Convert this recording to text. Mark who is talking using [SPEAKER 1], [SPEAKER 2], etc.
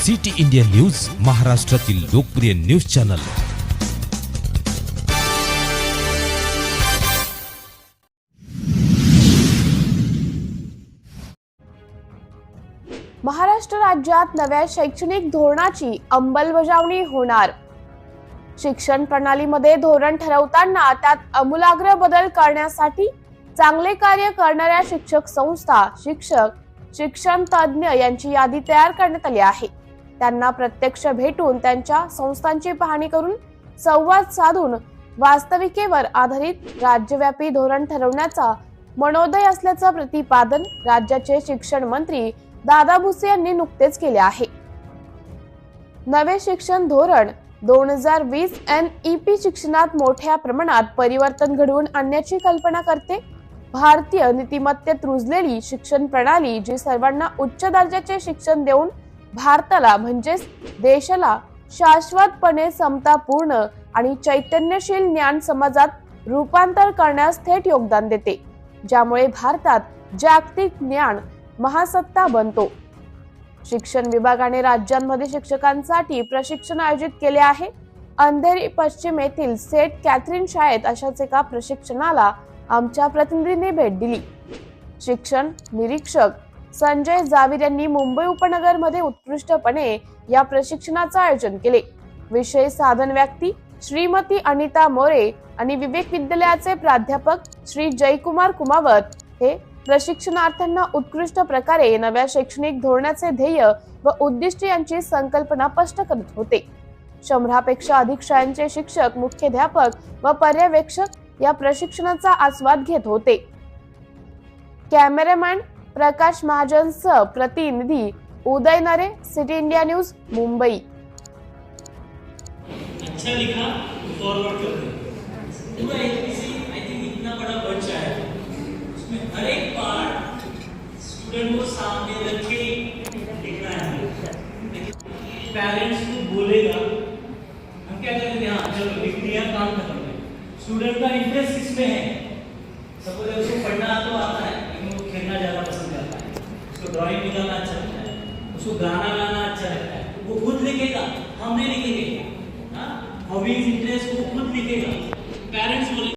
[SPEAKER 1] City India news, महाराष्ट्रातील लोकप्रिय news channel.
[SPEAKER 2] Maharashtra राज्यात नव्या शैक्षणिक धोरणाची अंमलबजावणी होणार। शिक्षण प्रणालीमध्ये धोरण ठरवताना त्यात आमूलाग्र बदल करण्यासाठी चांगले कार्य करणाऱ्या शिक्षक संस्था, शिक्षक, शिक्षण तज्ञ यांची यादी तयार करण्यात आली आहे। त्यांना प्रत्यक्ष भेटून त्यांच्या संस्थांची पाहणी करून संवाद साधून वास्तविकतेवर आधारित राज्यव्यापी धोरण ठरवण्याचा मनोदय असल्याचं प्रतिपादन राज्याचे शिक्षण मंत्री दादा भुसे यांनी नुकतेच केले आहे। नवे शिक्षण धोरण 2020 NEP शिक्षणात मोठ्या प्रमाणात परिवर्तन घडवून आणण्याची कल्पना करते। भारतीय नीतिमत्तेत रुजलेली शिक्षण प्रणाली जी सर्वांना उच्च दर्जाचे शिक्षण देऊन भारताला म्हणजेच देशाला शाश्वतपणे समतापूर्ण आणि चैतन्यशील ज्ञान समाजात रूपांतर करण्यास थेट योगदान देते, ज्यामुळे भारतात जागतिक ज्ञान महासत्ता बनतो। शिक्षण विभागाने राज्यांमध्ये शिक्षकांसाठी प्रशिक्षण आयोजित केले आहे। अंधेरी पश्चिम येथील सेंट कॅथरीन शाळेत अशाच एका प्रशिक्षणाला आमच्या प्रतिनिधीने भेट दिली। शिक्षण निरीक्षक संजय जावीर यांनी मुंबई उपनगरमध्ये उत्कृष्टपणे या प्रशिक्षणाचे आयोजन केले। विषय साधन व्यक्ती श्रीमती अनिता मोरे आणि विवेक विद्यालयाचे प्राध्यापक श्री जयकुमार कुमावत हे प्रशिक्षणार्थींना उत्कृष्ट प्रकारे नव्या शैक्षणिक धोरणाचे ध्येय व उद्दिष्ट यांची संकल्पना स्पष्ट करत होते। 100पेक्षा अधिक शाळांचे शिक्षक, मुख्याध्यापक व पर्यवेक्षक या प्रशिक्षणाचा आस्वाद घेत होते। कॅमेरामॅन प्रकाश महाजनसह प्रतिनिधी उदय नरे, सिटी इंडिया न्यूज, मुंबई।
[SPEAKER 3] अच्छा लिखा, फॉरवर्ड कर दो। पूरा एपीसी आई थिंक इतना बड़ा बच्चा है, उसमें हर एक पार्ट स्टूडेंट को सामने रख के लिखना है। पेरेंट्स को बोलेगा, हम क्या करेंगे, हाँ चलो लिख दिया, काम खत्म। स्टूडेंट का इंटरेस्ट किसमें है? सपोज उसको पढ़ना तो आता है लेकिन वो खेलना ज़्यादा पसंद करता है, उसको ड्राइंग बनाना अच्छा लगता है, उसको गाना गाना अच्छा लगता है, वो खुद लिखेगा, हम नहीं लिखेंगे। हाँ, हॉबीज इंटरेस्ट वो खुद लिखेगा। पेरेंट्स बोले